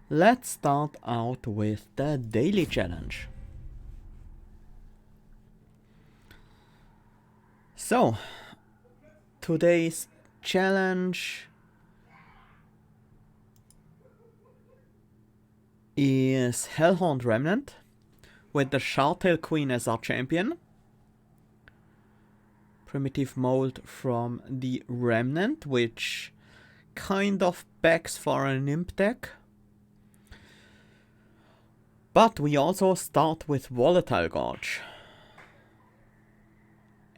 Let's start out with the daily challenge. So, today's challenge is Hellhorned Remnant with the Shardtail Queen as our champion. Primitive mold from the Remnant, which kind of begs for an imp deck. But we also start with Volatile Gorge.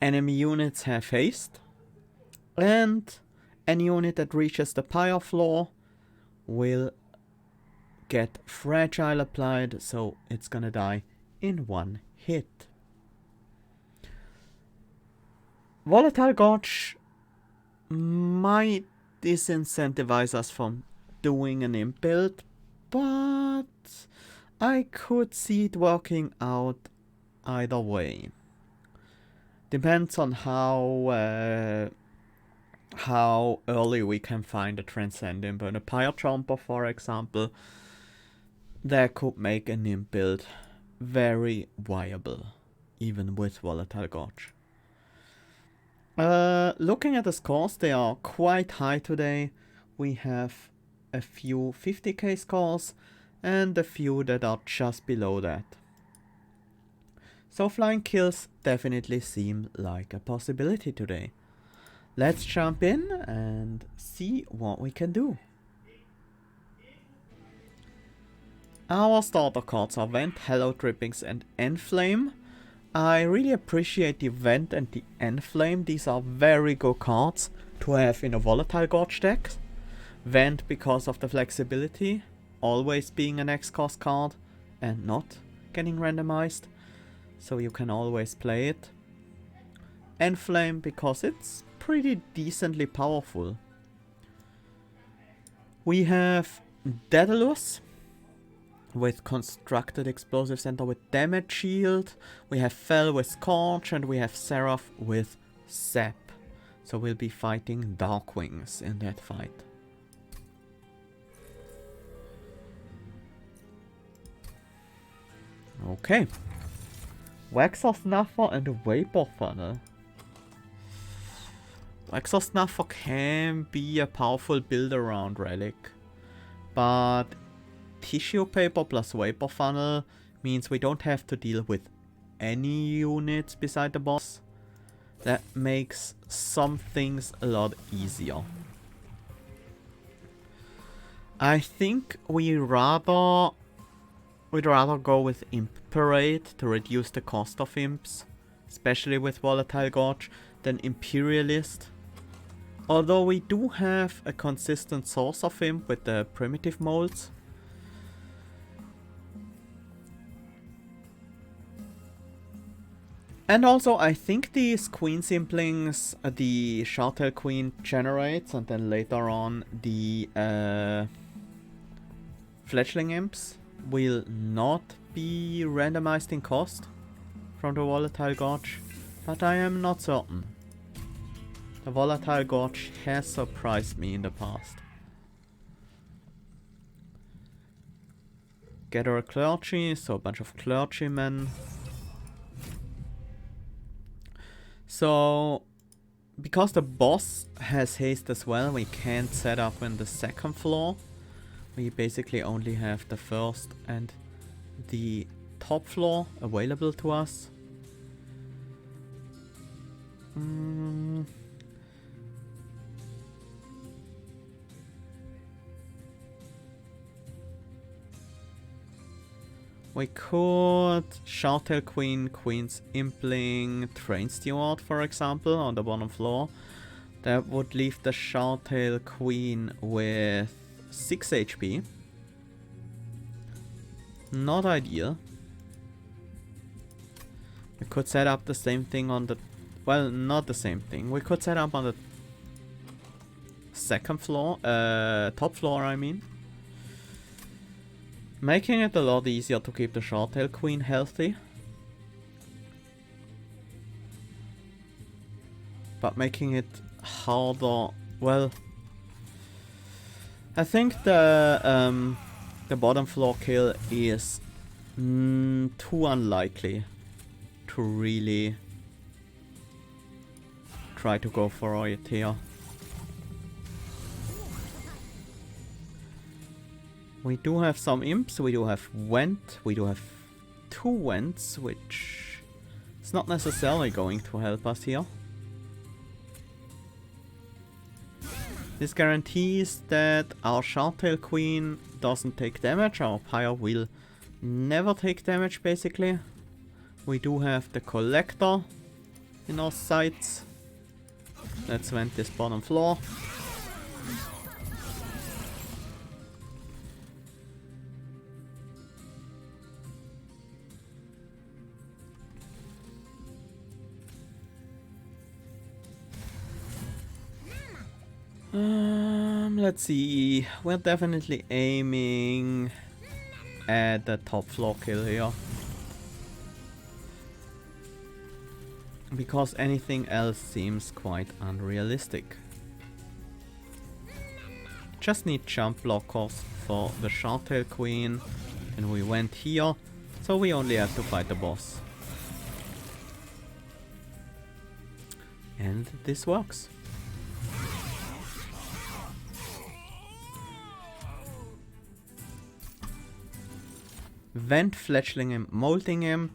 Enemy units have haste, and any unit that reaches the pyre floor will get fragile applied, so it's gonna die in one hit. Volatile Gorge might disincentivize us from doing an imp build, but I could see it working out either way. Depends on how early we can find a Transcendent, but a Pyre Jumper, for example, that could make an imp build very viable, even with Volatile Gorge. Looking at the scores, they are quite high today. We have a few 50k scores and a few that are just below that. So flying kills definitely seem like a possibility today. Let's jump in and see what we can do. Our starter cards are Vent, Hello Drippings and Enflame. I really appreciate the Vent and the Enflame. These are very good cards to have in a Volatile Gorge deck. Vent because of the flexibility, always being an X-Cost card and not getting randomized, so you can always play it. Enflame because it's pretty decently powerful. We have Daedalus with Constructed Explosive Center with Damage Shield. We have Fel with Scorch, and we have Seraph with Zap. So we'll be fighting Darkwings in that fight. Okay. Waxer Snuffer and a Vapor Funnel. Waxer Snuffer can be a powerful build around Relic, but Tissue Paper plus Vapor Funnel means we don't have to deal with any units beside the boss. That makes some things a lot easier. I think we'd rather go with Imp Parade to reduce the cost of imps, especially with Volatile Gorge, than Imperialist. Although we do have a consistent source of imp with the primitive molds. And also, I think these Queen Simplings, the Shardtail Queen generates, and then later on the Fledgling Imps will not be randomized in cost from the Volatile Gorge, but I am not certain. The Volatile Gorge has surprised me in the past. Gather a clergy, so a bunch of clergymen. So, because the boss has haste as well, we can't set up in the second floor. We basically only have the first and the top floor available to us. We could Shardtail Queen, Queen's Impling, Train Steward, for example, on the bottom floor. That would leave the Shardtail Queen with 6 HP. Not ideal. We could set up the same thing on the... Well, not the same thing. We could set up on the second floor, top floor I mean. Making it a lot easier to keep the Shardtail Queen healthy. But making it harder, well... I think the the bottom floor kill is too unlikely to really try to go for it here. We do have some imps, we do have Vent, we do have 2 Vents, which is not necessarily going to help us here. This guarantees that our Shartail Queen doesn't take damage, our Pyre will never take damage basically. We do have the Collector in our sights. Let's vent this bottom floor. Let's see. We're definitely aiming at the top floor kill here. Because anything else seems quite unrealistic. Just need jump blockers for the Shartail Queen. And we went here, so we only have to fight the boss. And this works. Vent, Fledgling Imp, Molting Imp.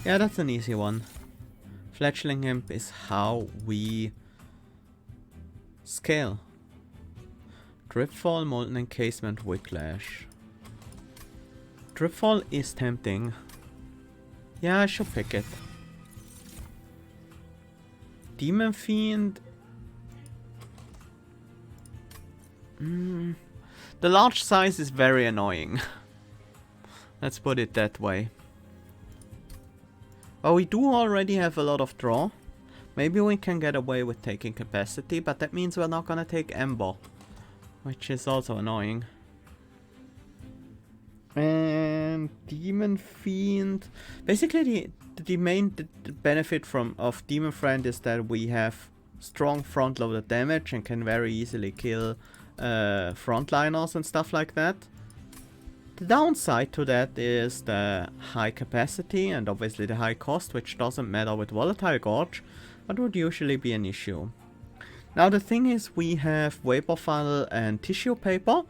Yeah, that's an easy one. Fledgling Imp is how we scale. Dripfall, Molten Encasement, Whiplash. Dripfall is tempting. Yeah, I should pick it. Demon Fiend. The large size is very annoying. Let's put it that way. Well, we do already have a lot of draw. Maybe we can get away with taking capacity, but that means we're not gonna take Ember, which is also annoying. And Demon Fiend. Basically, the main benefit of Demon Friend is that we have strong front-loaded damage and can very easily kill frontliners and stuff like that. The downside to that is the high capacity and obviously the high cost, which doesn't matter with Volatile Gorge, but would usually be an issue. Now the thing is, we have Vapor Funnel and Tissue Paper,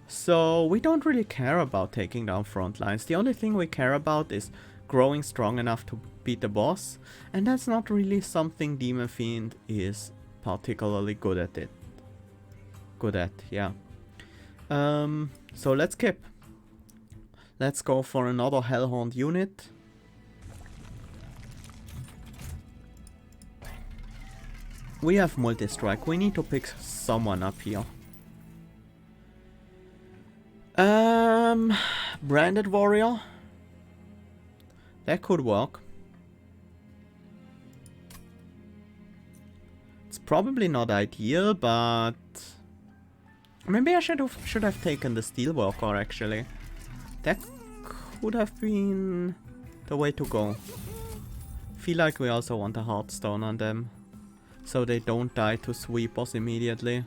so we don't really care about taking down front lines. The only thing we care about is growing strong enough to beat the boss, and that's not really something Demon Fiend is particularly good at, yeah. So let's skip. Let's go for another Hellhorned unit. We have Multistrike. We need to pick someone up here. Branded Warrior. That could work. It's probably not ideal, but maybe I should have taken the Steelworker actually. That could have been the way to go. Feel like we also want a Heartstone on them, so they don't die to sweepers immediately.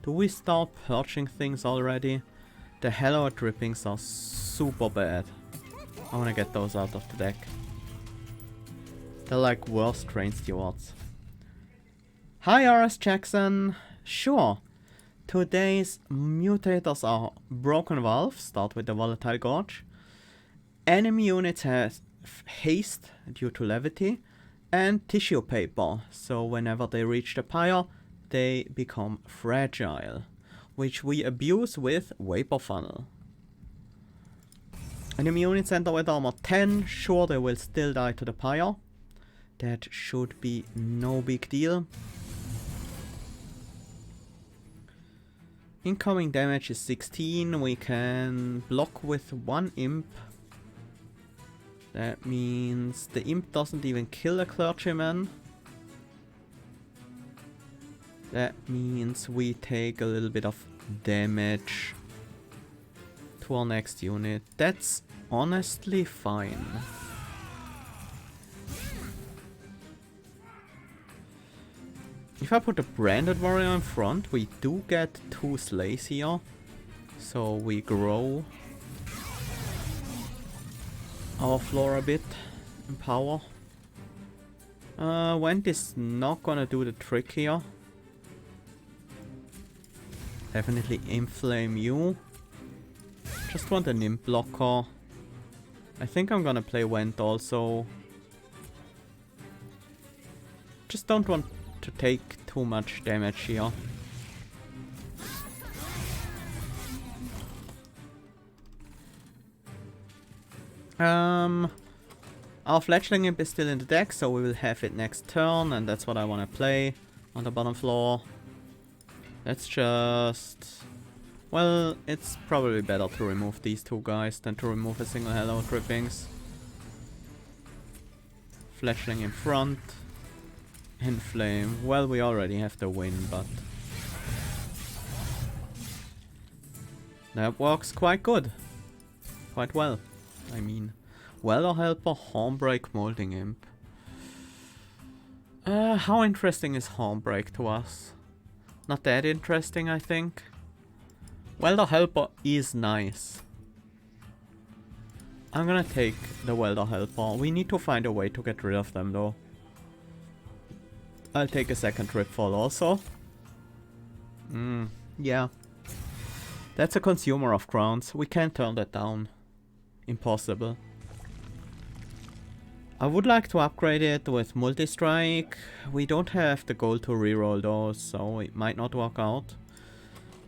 Do we start purging things already? The Hellhorned drippings are super bad. I wanna get those out of the deck. They're like worse train stewards. Hi RS Jackson. Sure. Today's mutators are Broken Valve, start with the Volatile Gorge. Enemy units have haste due to levity, and Tissue Paper, so whenever they reach the pyre, they become fragile, which we abuse with Vapor Funnel. Enemy units enter with armor 10, sure they will still die to the pyre. That should be no big deal. Incoming damage is 16, we can block with 1 imp. That means the imp doesn't even kill a clergyman. That means we take a little bit of damage to our next unit. That's honestly fine. If I put a branded warrior in front, we do get 2 slays here. So we grow our floor a bit in power. Vent is not gonna do the trick here. Definitely inflame you. Just want an imp blocker. I think I'm gonna play Vent also. Just don't want to take too much damage here. Our fledgling imp is still in the deck, so we will have it next turn, and that's what I want to play on the bottom floor. Let's just... Well, it's probably better to remove these 2 guys than to remove a single Hellhorned Drippings. Fledgling in front. Inflame. Well, we already have the win, but... that works quite good. Quite well, I mean. Welder Helper, Hornbreak, Molding Imp. How interesting is Hornbreak to us? Not that interesting, I think. Welder Helper is nice. I'm gonna take the Welder Helper. We need to find a way to get rid of them though. I'll take a second Ripfall also. Yeah. That's a consumer of crowns. We can't turn that down. Impossible. I would like to upgrade it with Multistrike. We don't have the gold to reroll those, so it might not work out.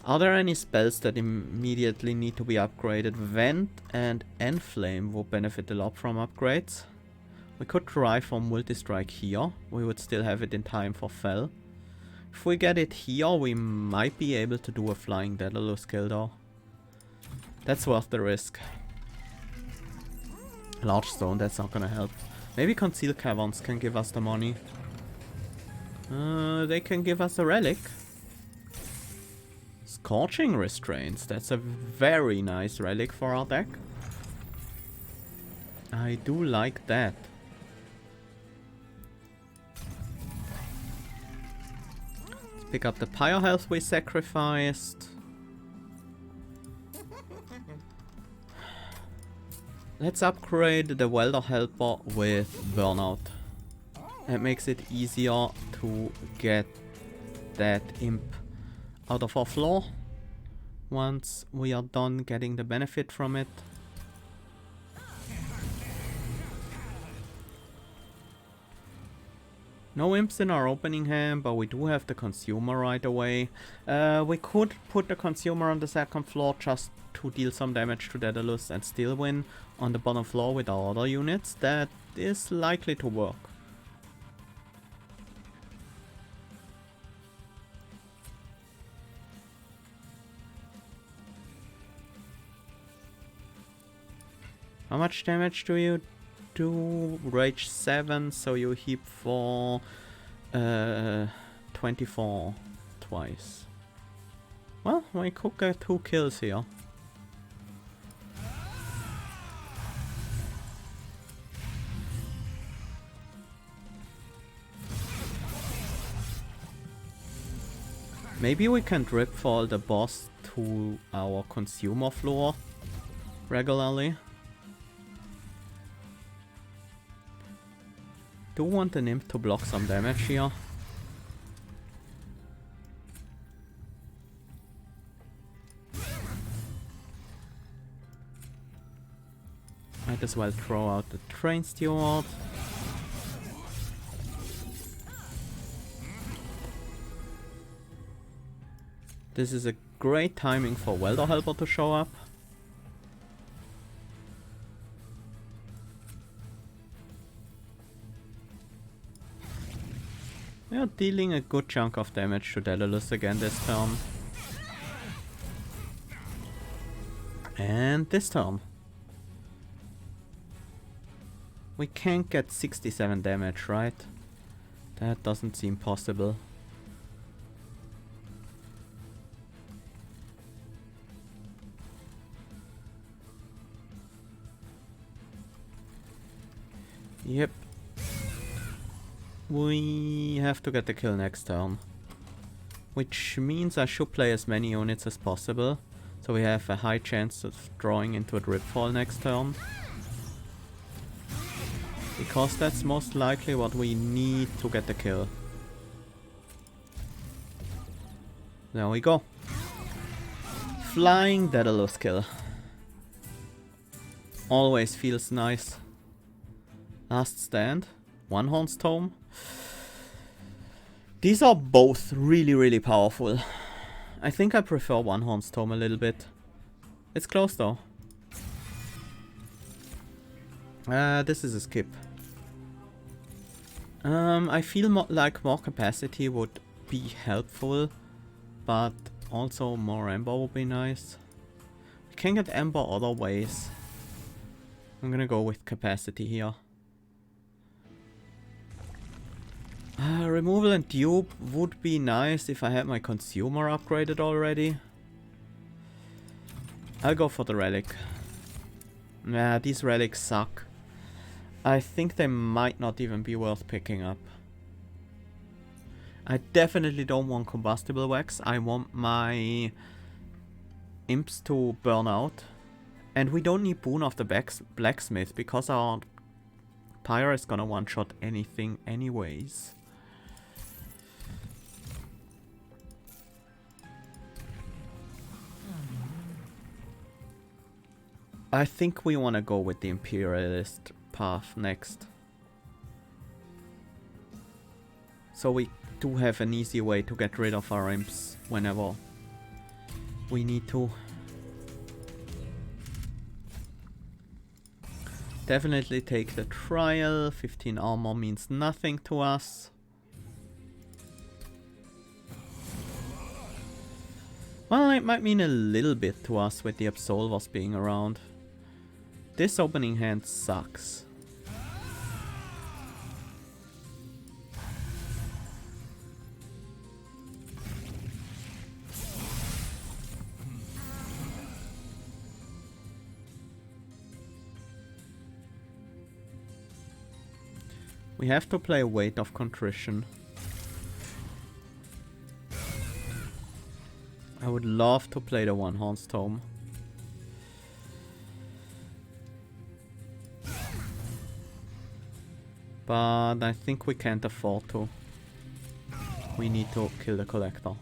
Are there any spells that immediately need to be upgraded? Vent and Enflame would benefit a lot from upgrades. We could try for Multistrike here. We would still have it in time for Fel. If we get it here, we might be able to do a Flying Daedalus kill though. That's worth the risk. Large Stone, that's not gonna help. Maybe Concealed Caverns can give us the money. They can give us a relic. Scorching Restraints, that's a very nice relic for our deck. I do like that. Let's pick up the Pyre Health we sacrificed. Let's upgrade the Welder Helper with Burnout. It makes it easier to get that imp out of our floor once we are done getting the benefit from it. No imps in our opening hand, but we do have the consumer right away. We could put the consumer on the second floor just to deal some damage to Daedalus and still win on the bottom floor with our other units. That is likely to work. How much damage do you do? Rage 7, so you heap for 24 twice. Well, we could get 2 kills here. Maybe we can dripfall the boss to our consumer floor regularly. Do want an imp to block some damage here. Might as well throw out the train steward. This is a great timing for Welder Helper to show up. We are dealing a good chunk of damage to Daedalus again this turn. And this turn. We can't get 67 damage, right? That doesn't seem possible. Yep. We have to get the kill next turn. Which means I should play as many units as possible. So we have a high chance of drawing into a Dripfall next turn. Because that's most likely what we need to get the kill. There we go. Flying Daedalus kill. Always feels nice. Last stand. One Horn's Tome. These are both really powerful. I think I prefer One Horn's Tome a little bit. It's close though. This is a skip. I feel like more capacity would be helpful, but also more Ember would be nice. We can get Ember other ways. I'm gonna go with capacity here. Removal and dupe would be nice if I had my consumer upgraded already. I'll go for the relic. Nah, these relics suck. I think they might not even be worth picking up. I definitely don't want combustible wax. I want my imps to burn out. And we don't need Boon of the Blacksmith because our Pyre is gonna one-shot anything anyways. I think we want to go with the Imperialist path next. So we do have an easy way to get rid of our imps whenever we need to. Definitely take the trial. 15 armor means nothing to us. Well, it might mean a little bit to us with the Absolvers being around. This opening hand sucks. We have to play Weight of Contrition. I would love to play the One Horn's Tome. But I think we can't afford to. We need to kill the Collector.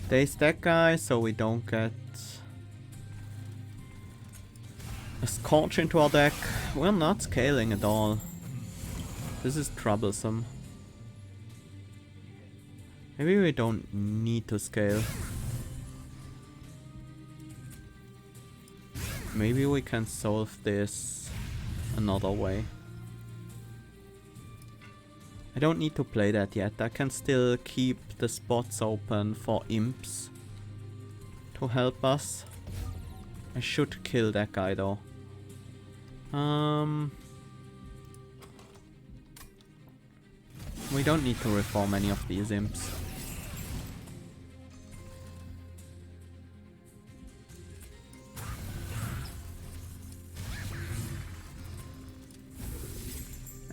They stack guy so we don't get a Scorch into our deck. We're not scaling at all. This is troublesome. Maybe we don't need to scale. Maybe we can solve this another way. I don't need to play that yet. I can still keep the spots open for imps to help us. I should kill that guy though. We don't need to reform any of these imps.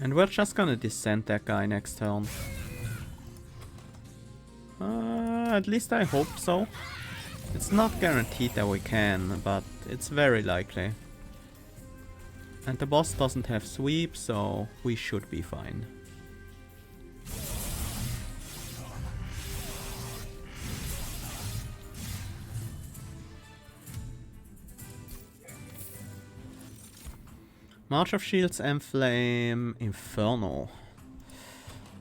And we're just gonna descend that guy next turn. At least I hope so. It's not guaranteed that we can, but it's very likely. And the boss doesn't have sweep, so we should be fine. March of Shields, Enflame, Inferno.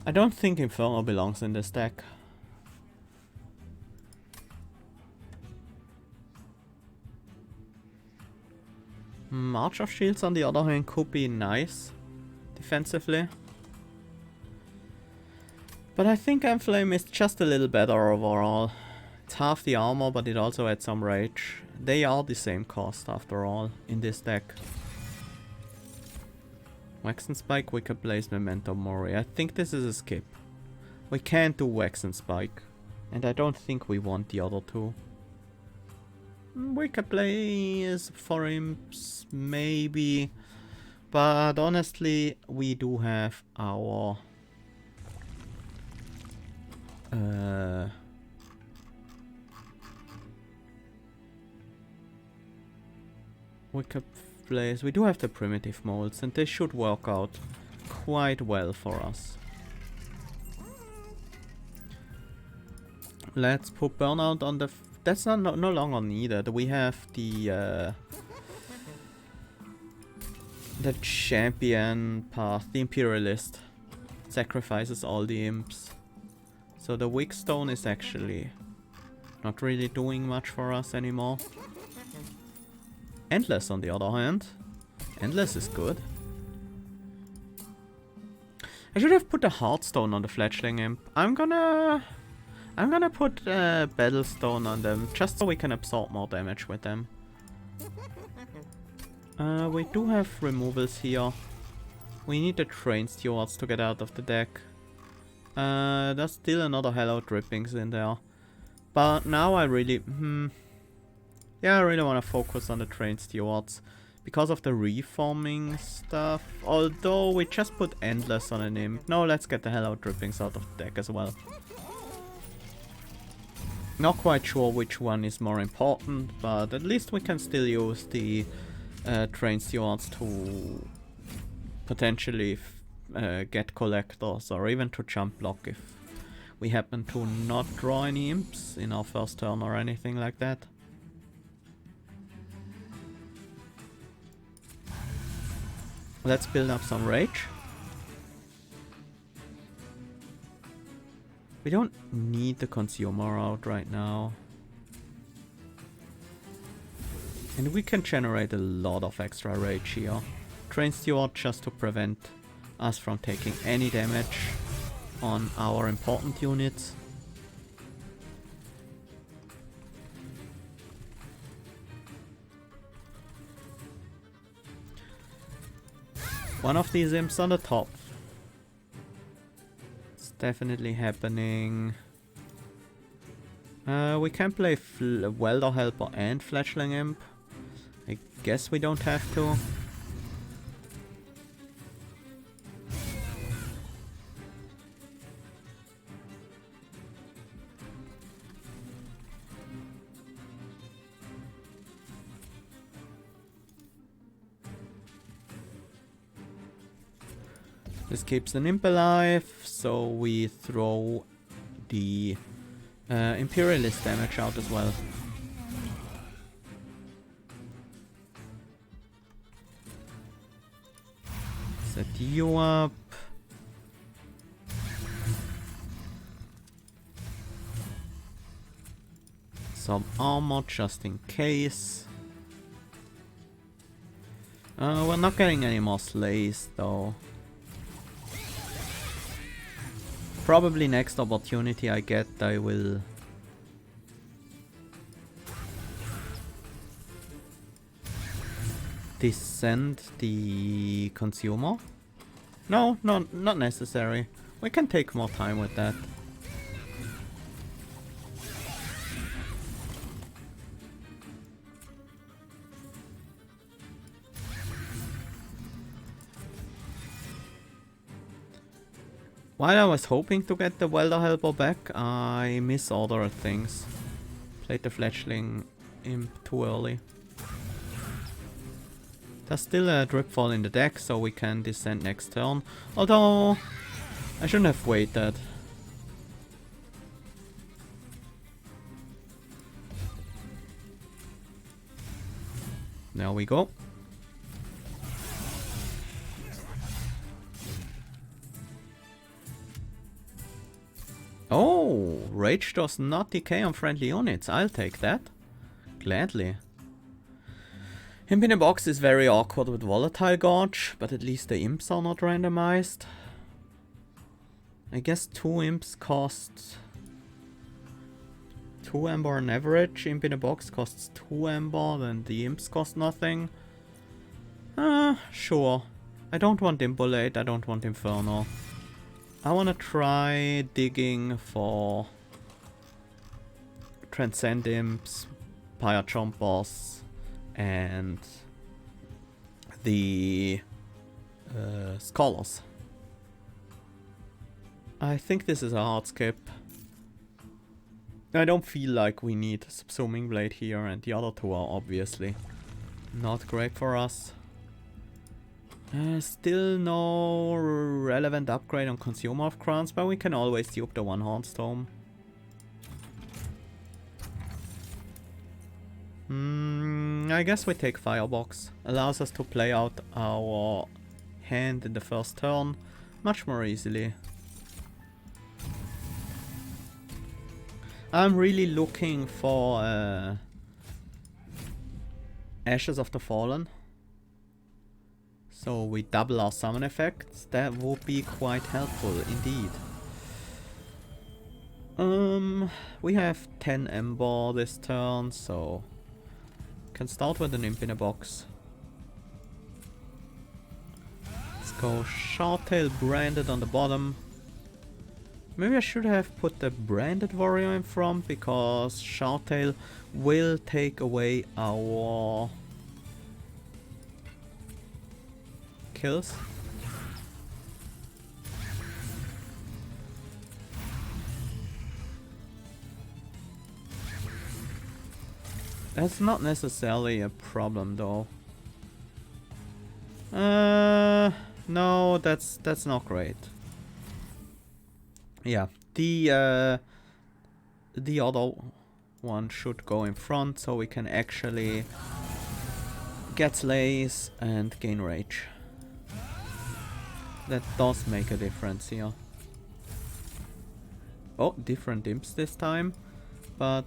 I don't think Inferno belongs in this deck. March of Shields on the other hand could be nice defensively. But I think Enflame is just a little better overall. It's half the armor, but it also adds some rage. They are the same cost after all in this deck. Wax and Spike, Wicked Blaze, Memento Mori. I think this is a skip. We can't do Wax and Spike. And I don't think we want the other two. We could play as 4 imps, maybe. But honestly, we do have our... we could place... We do have the primitive molds, and they should work out quite well for us. Let's put Burnout on the... That's no longer needed. We have the champion path, the Imperialist. Sacrifices all the imps. So the Wick Stone is actually not really doing much for us anymore. Endless on the other hand. Endless is good. I should have put a Heartstone on the Fledgling Imp. I'm gonna put a Battlestone on them, just so we can absorb more damage with them. We do have removals here. We need the Train Stewards to get out of the deck. There's still another Hellhorned Drippings in there. But now I really... yeah, I really want to focus on the Train Stewards. Because of the reforming stuff. Although we just put Endless on an imp. No, let's get the Hellhorned Drippings out of the deck as well. Not quite sure which one is more important, but at least we can still use the Train Stewards to potentially get collectors, or even to jump block if we happen to not draw any imps in our first turn or anything like that. Let's build up some rage. We don't need the consumer out right now. And we can generate a lot of extra rage here. Train Steward just to prevent us from taking any damage on our important units. One of these imps on the top. It's definitely happening. We can play Welder Helper and Fledgling Imp. I guess we don't have to. This keeps an imp alive, so we throw the Imperialist damage out as well. Set you up. Some armor just in case. We're not getting any more slays though. Probably next opportunity I get, I will descend the consumer. No, not necessary. We can take more time with that. While I was hoping to get the Welder Helper back, I misordered things. Played the Fledgling Imp too early. There's still a Dripfall in the deck, so we can descend next turn. Although, I shouldn't have waited. There we go. Oh, Rage does not decay on friendly units. I'll take that. Gladly. Imp in a box is very awkward with Volatile Gorge, but at least the imps are not randomized. I guess 2 imps cost 2 amber on average. Imp in a box costs 2 amber, then the imps cost nothing. Sure. I don't want Imbolate, I don't want Inferno. I wanna try digging for Transcend Imps, Pyre Chompers and the Scholars. I think this is a hard skip. I don't feel like we need Subsuming Blade here, and the other two are obviously not great for us. Still no relevant upgrade on Consumer of Crowns, but we can always dupe the one Hornstorm. I guess we take Firebox. Allows us to play out our hand in the first turn much more easily. I'm really looking for Ashes of the Fallen. So we double our summon effects. That would be quite helpful indeed. We have 10 Ember this turn, so can start with an Imp in a Box. Let's go Shardtail Branded on the bottom. Maybe I should have put the Branded Warrior in front, because Shardtail will take away our kills. That's not necessarily a problem though. No, that's not great. Yeah, the other one should go in front, so we can actually get Slays and gain Rage. That does make a difference here. Oh, different imps this time, but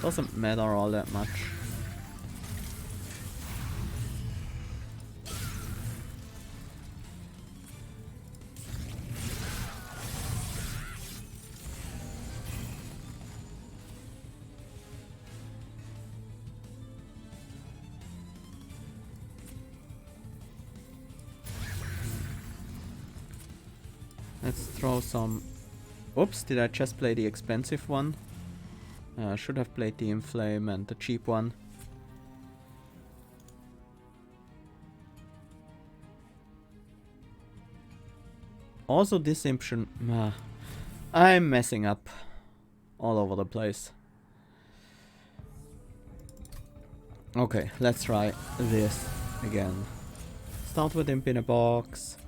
doesn't matter all that much. Let's throw some... Oops, did I just play the expensive one? I should have played the Inflame and the cheap one. Also this imp should... I'm messing up all over the place. Okay, let's try this again. Start with Imp in a Box.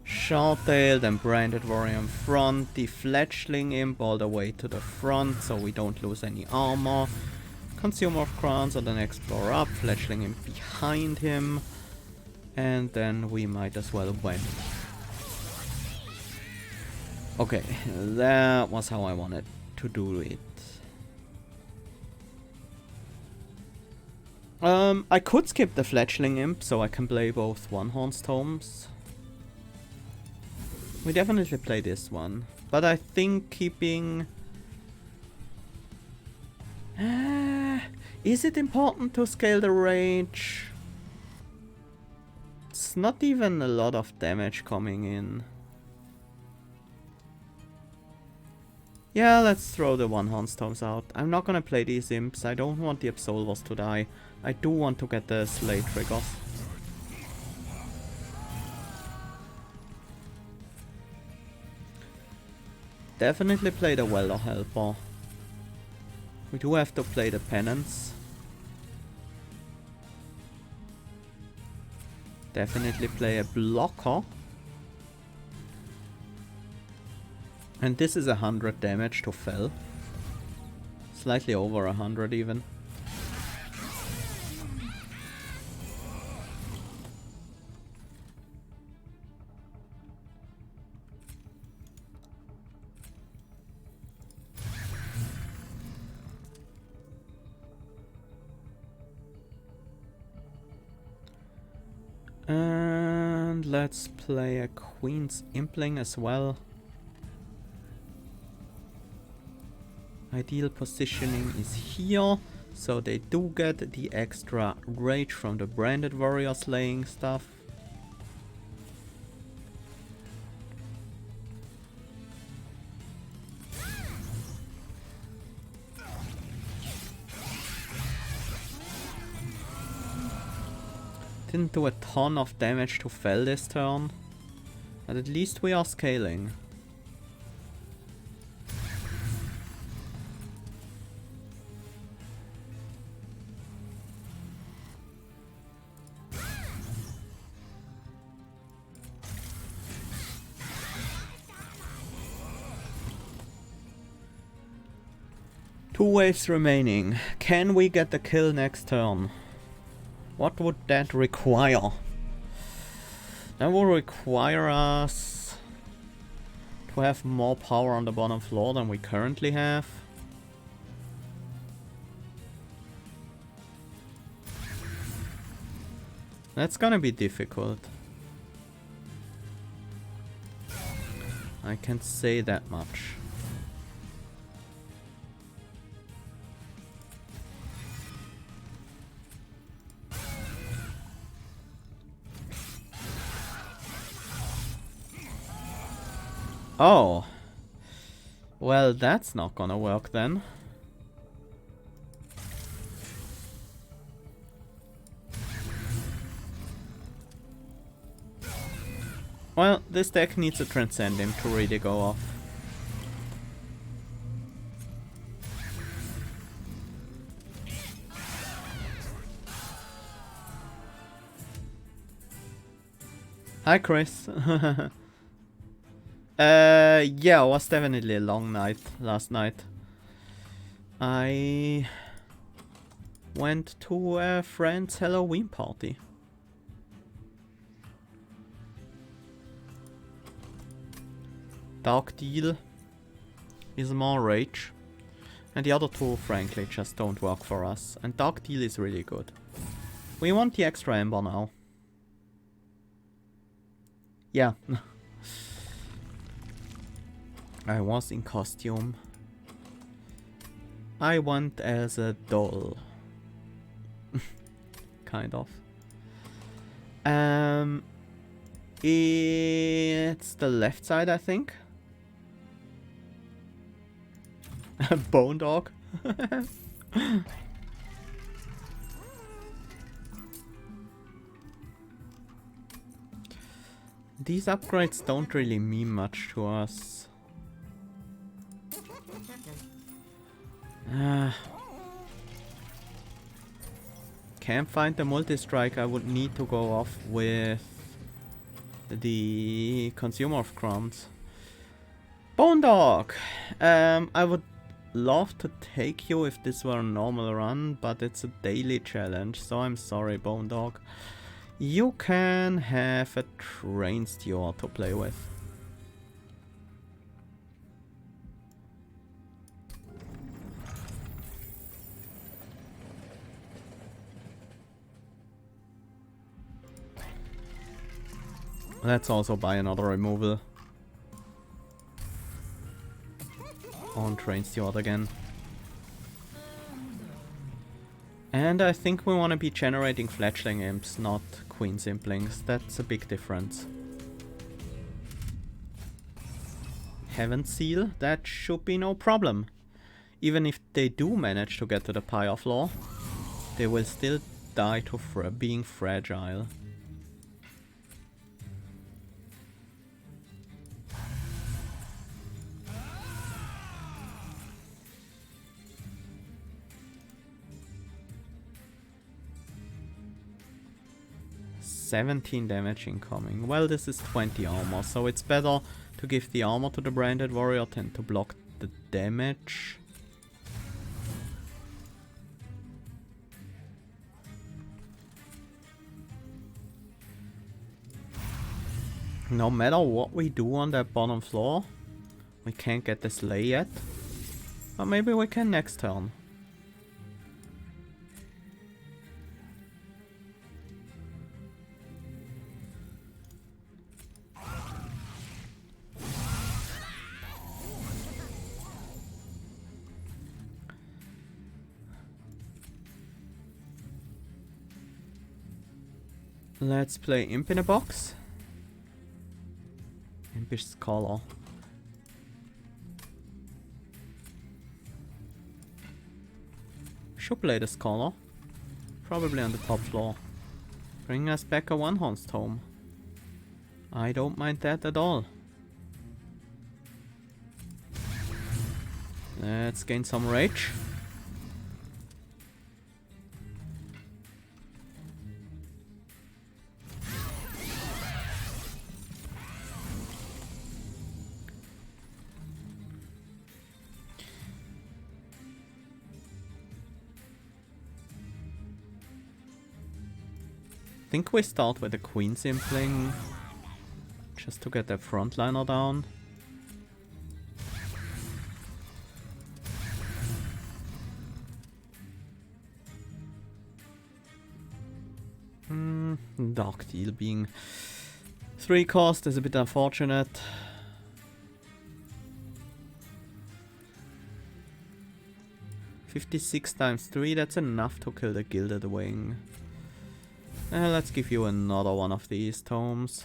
Shardtail, then Branded Warrior in front, the Fledgling Imp all the way to the front so we don't lose any armor. Consumer of Crowns on the next floor up, Fledgling Imp behind him, and then we might as well win. Okay, that was how I wanted to do it. I could skip the Fledgling Imp so I can play both One Hornstorms. We definitely play this one, but I think keeping... is it important to scale the Rage? It's not even a lot of damage coming in. Yeah, let's throw the One Hornstorms out. I'm not gonna play these imps, I don't want the Absolvers to die. I do want to get the Slay triggers. Definitely play the Welder Helper. We do have to play the Penance. Definitely play a Blocker. And this is 100 damage to Fell. Slightly over 100 even. And let's play a Queen's Impling as well. Ideal positioning is here, so they do get the extra rage from the Branded Warrior slaying stuff. Didn't do a ton of damage to Fell this turn, but at least we are scaling. Two waves remaining. Can we get the kill next turn? What would that require? That will require us to have more power on the bottom floor than we currently have. That's gonna be difficult. I can say that much. Oh. Well, that's not gonna work then. Well, this deck needs a Transcend him to really go off. Hi, Chris. Yeah, it was definitely a long night last night. I went to a friend's Halloween party. Dark Deal is more rage. And the other two, frankly, just don't work for us. And Dark Deal is really good. We want the extra Ember now. Yeah. I was in costume. I went as a doll. Kind of. It's the left side, I think. Bone dog. These upgrades don't really mean much to us. Can't find the Multistrike. I would need to go off with the Consumer of Crumbs. Bone Dog! I would love to take you if this were a normal run, but it's a daily challenge, so I'm sorry, Bone Dog. You can have a Train Steward to play with. Let's also buy another removal. On Train Steward again. And I think we want to be generating Fledgling Imps, not Queen Simplings. That's a big difference. Heaven Seal, that should be no problem. Even if they do manage to get to the Pyre Floor, they will still die to being fragile. $17 damage incoming. Well, this is 20 armor, so it's better to give the armor to the Branded Warrior than to block the damage. No matter what we do on that bottom floor, we can't get this lay yet. But maybe we can next turn. Let's play Imp in a Box. Impish Scholar. Should play the Scholar. Probably on the top floor. Bring us back a one-horned tome. I don't mind that at all. Let's gain some rage. I think we start with the Queen Simpling, just to get the frontliner down. Dark Deal being 3 cost is a bit unfortunate. $56 times 3, that's enough to kill the Gilded Wing. Let's give you another one of these tomes.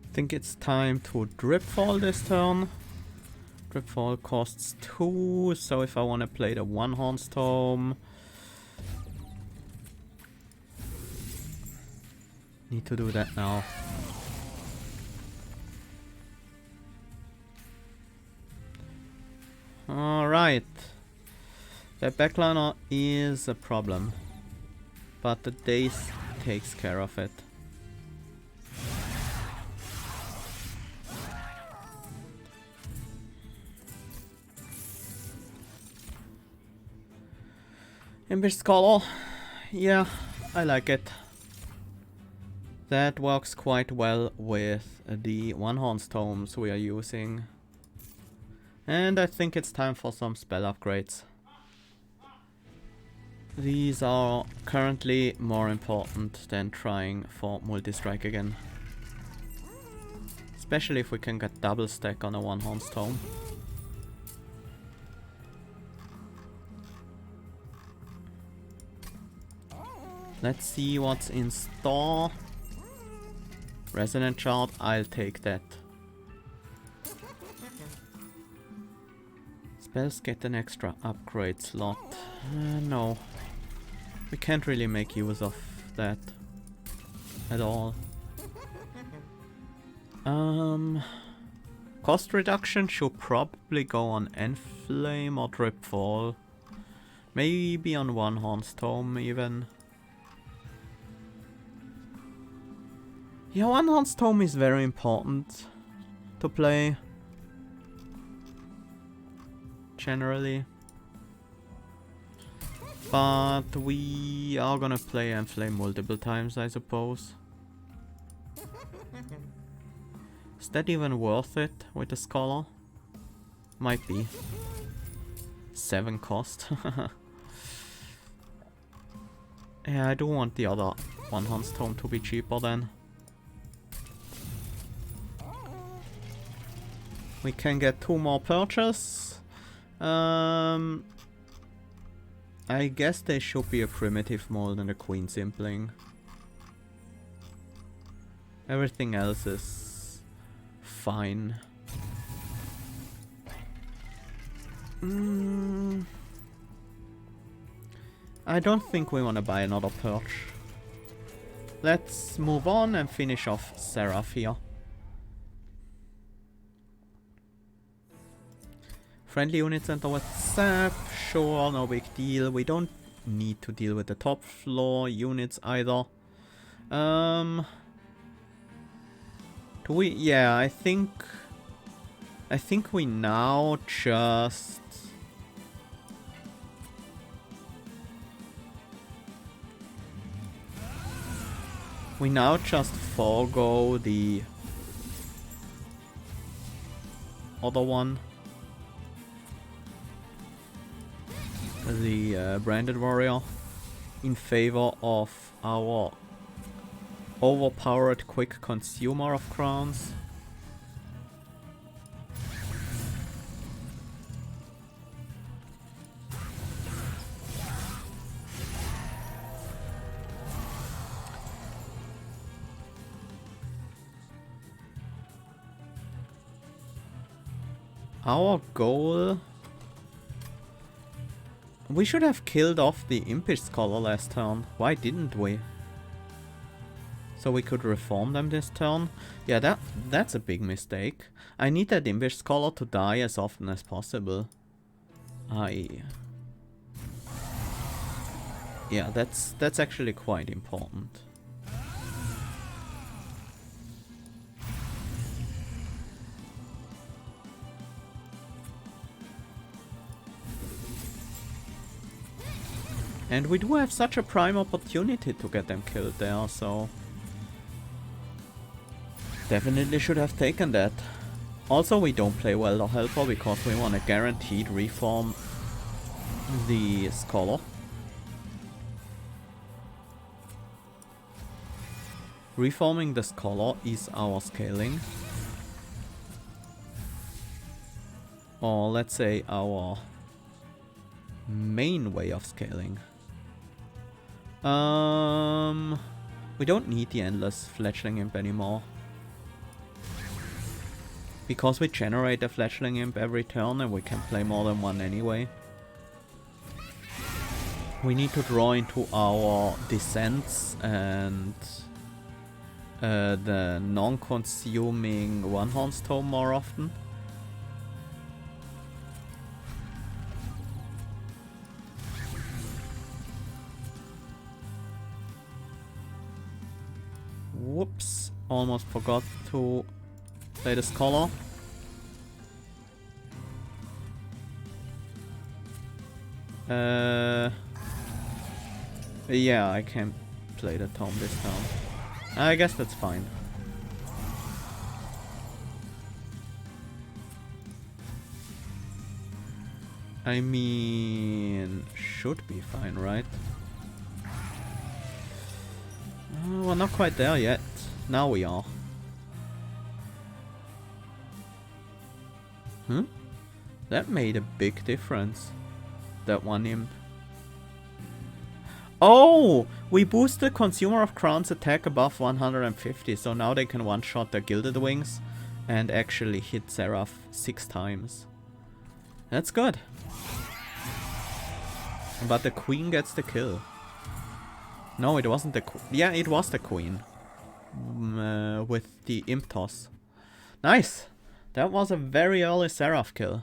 I think it's time to Dripfall this turn. Dripfall costs 2, so if I want to play the one-horned tome, need to do that now. Alright. The backliner is a problem, but the Daze takes care of it. Impish Scholar, yeah, I like it. That works quite well with the one-horned tomes we are using. And I think it's time for some spell upgrades. These are currently more important than trying for Multistrike again. Especially if we can get double stack on a one-horned tome. Let's see what's in store. Resonant Shard, I'll take that. Spells get an extra upgrade slot. No. We can't really make use of that at all. Cost reduction should probably go on Enflame or Dripfall. Maybe on one-horned tome even. Yeah, one-horned tome is very important to play. Generally. But we are gonna play Enflame multiple times, I suppose. Is that even worth it with the Scholar? Might be. 7 cost. Yeah, I do want the other one-horned tome to be cheaper then. We can get 2 more purchase. I guess they should be a primitive mold and a Queen Simpling. Everything else is fine. I don't think we want to buy another Perch. Let's move on and finish off Seraph here. Friendly units enter with Zap, sure, no big deal. We don't need to deal with the top floor units either. Do we? Yeah, I think we now just... We now just forego the other one. The Branded Warrior in favor of our overpowered quick consumer of crowns. Our goal... We should have killed off the Impish Scholar last turn. Why didn't we? So we could reform them this turn? Yeah, that's a big mistake. I need that Impish Scholar to die as often as possible. Yeah, that's actually quite important. And we do have such a prime opportunity to get them killed there, so... Definitely should have taken that. Also, we don't play well the Helper because we want to guaranteed reform the Scholar. Reforming the Scholar is our scaling. Or let's say our main way of scaling. We don't need the endless fledgling imp anymore. Because we generate a fledgling imp every turn and we can play more than one anyway. We need to draw into our descents and the non-consuming one-horned tome more often. Whoops, almost forgot to play the Scholar. Yeah, I can't play the Tome this time. I guess that's fine. I mean, should be fine, right? We're not quite there yet. Now we are. That made a big difference. That one imp. Oh! We boost the Consumer of Crowns attack above 150, so now they can one-shot their Gilded Wings and actually hit Seraph 6 times. That's good. But the Queen gets the kill. No, it wasn't the Queen. Yeah, it was the Queen. With the Imp Toss. Nice! That was a very early Seraph kill.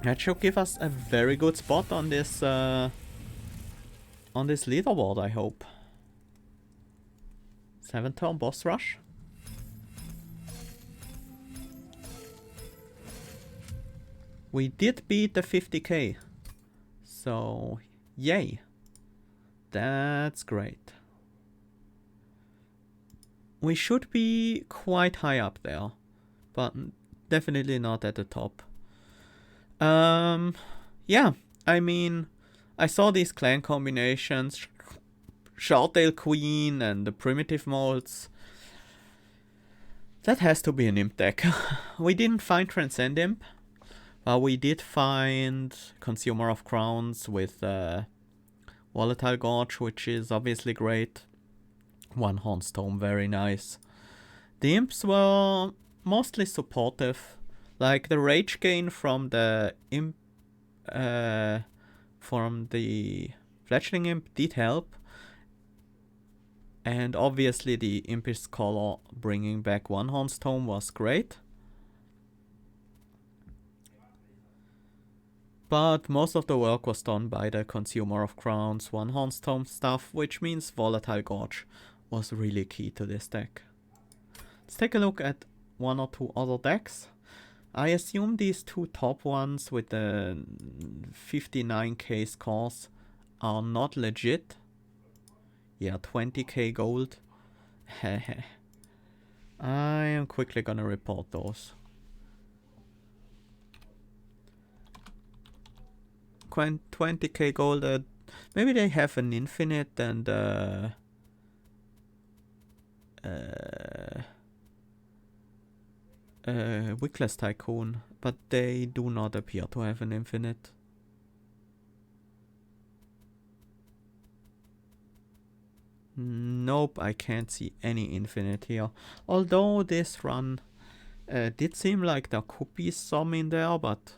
That should give us a very good spot on this leaderboard, I hope. 7-turn boss rush. We did beat the 50k. So, yay. That's great. We should be quite high up there, but definitely not at the top. Yeah, I mean, I saw these clan combinations, Shardale Queen and the primitive molds. That has to be an imp deck. We didn't find Transcend Imp, but we did find Consumer of Crowns with Volatile Gorge, which is obviously great. One-Horned Tome, very nice. The imps were mostly supportive. Like the rage gain from the imp, from the fledgling imp did help, and obviously the Impish Scholar bringing back One-Horned Tome was great. But most of the work was done by the Consumer of Crowns, One-Horned Tome stuff, which means Volatile Gorge was really key to this deck. Let's take a look at one or two other decks. I assume these two top ones with the 59k scores are not legit. Yeah, 20k gold. I am quickly gonna report those. 20k gold. Maybe they have an infinite and Wickless Tycoon, but they do not appear to have an infinite. Nope, I can't see any infinite here. Although this run did seem like there could be some in there, but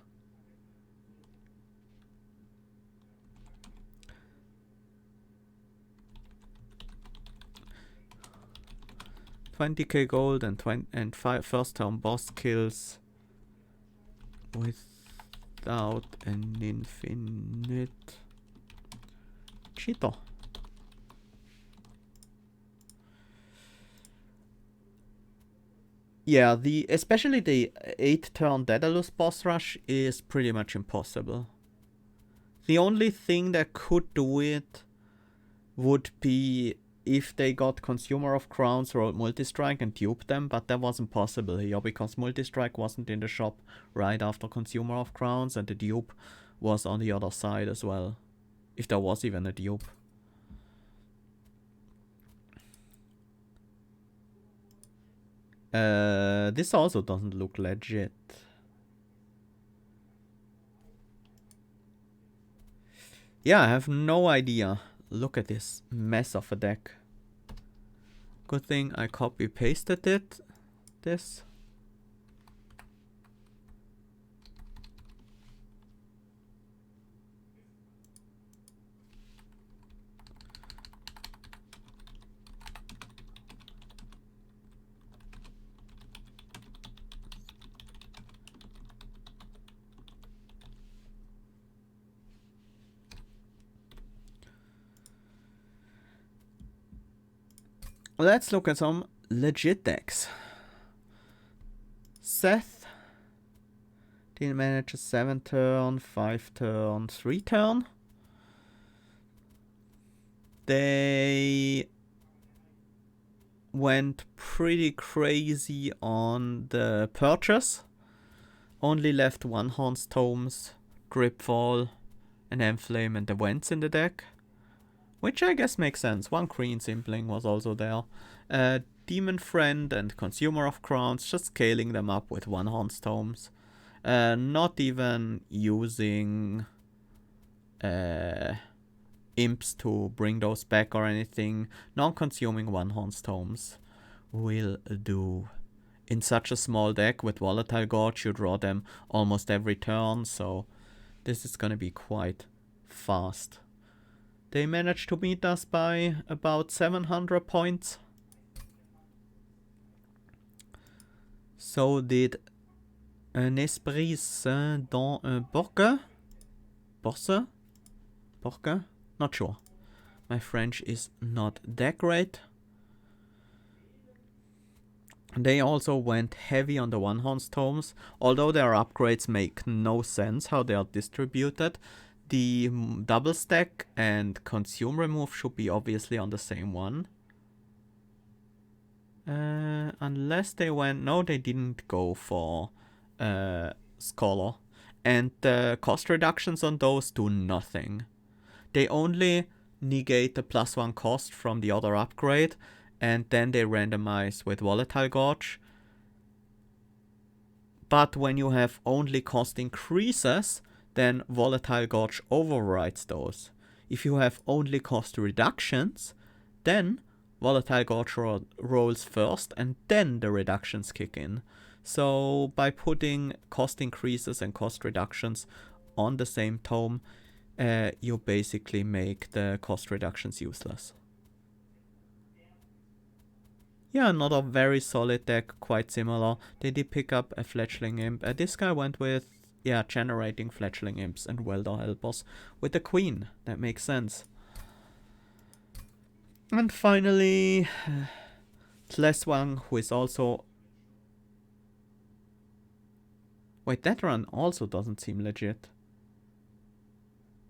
20k gold and 5 first turn boss kills without an infinite cheater. Yeah, especially the 8-turn Daedalus boss rush is pretty much impossible. The only thing that could do it would be if they got Consumer of Crowns, rolled Multistrike and duped them, but that wasn't possible here because Multistrike wasn't in the shop right after Consumer of Crowns and the dupe was on the other side as well, if there was even a dupe. This also doesn't look legit. Yeah, I have no idea. Look at this mess of a deck. Good thing I copy pasted this. Let's look at some legit decks. Seth didn't manage a 7-turn, 5-turn, 3-turn. They went pretty crazy on the purchase. Only left 1 Horns Tomes, Gripfall, an Enflame and the Vents in the deck. Which I guess makes sense. 1 Green Simpling was also there. Demon Friend and Consumer of Crowns, just scaling them up with 1 Horns Tomes. Not even using imps to bring those back or anything. Non-consuming 1 Horns Tomes will do. In such a small deck with Volatile Gorge, you draw them almost every turn, so this is gonna be quite fast. They managed to beat us by about 700 points. So did un esprit sain dans un porque? Porque? Not sure. My French is not that great. They also went heavy on the 1 Horns Tomes, although their upgrades make no sense how they are distributed. The double stack and consume remove should be obviously on the same one. Unless they went... No, they didn't go for Scholar. And the cost reductions on those do nothing. They only negate the +1 cost from the other upgrade, and then they randomize with Volatile Gorge. But when you have only cost increases, then Volatile Gorge overrides those. If you have only cost reductions, then Volatile Gorge rolls first and then the reductions kick in. So by putting cost increases and cost reductions on the same tome, you basically make the cost reductions useless. Yeah, another very solid deck, quite similar. They did pick up a Fletchling Imp. This guy went with, yeah, generating Fletchling Imps and Welder Helpers with the Queen. That makes sense. And finally, Tleswang, who is also... Wait, that run also doesn't seem legit.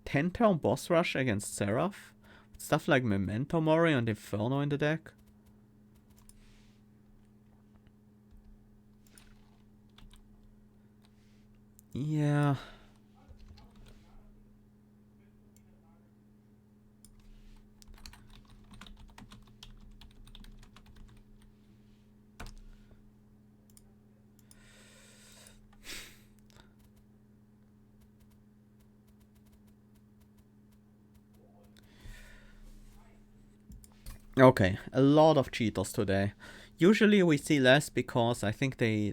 10-turn boss rush against Seraph? Stuff like Memento Mori and Inferno in the deck? Yeah. Okay, a lot of cheaters today. Usually we see less because I think they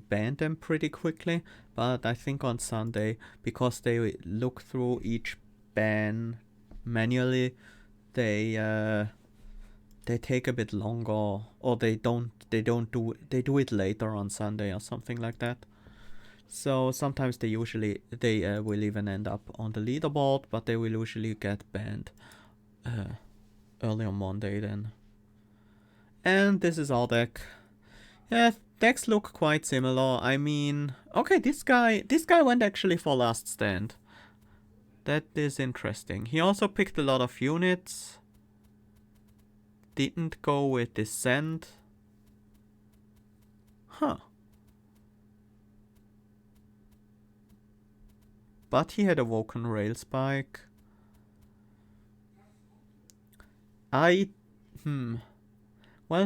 ban them pretty quickly, but I think on Sunday, because they look through each ban manually, they take a bit longer, or they do it later on Sunday or something like that. So sometimes they will even end up on the leaderboard, but they will usually get banned early on Monday then. And this is our deck. Yeah, decks look quite similar. I mean, okay, this guy went actually for Last Stand. That is interesting. He also picked a lot of units. Didn't go with Descent. Huh. But he had a Woken Rail Spike. Well,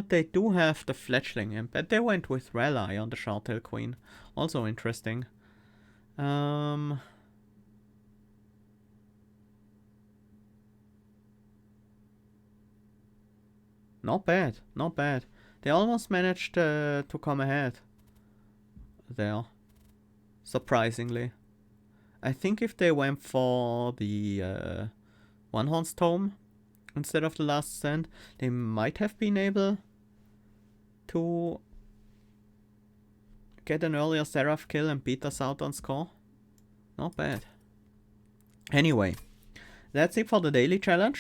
they do have the Fletchling Imp, but they went with Rally on the Shartail Queen. Also interesting. Not bad, not bad. They almost managed to come ahead there, surprisingly. I think if they went for the One Horn's Tome instead of the Last Stand, they might have been able to get an earlier Seraph kill and beat us out on score. Not bad. Anyway, that's it for the daily challenge.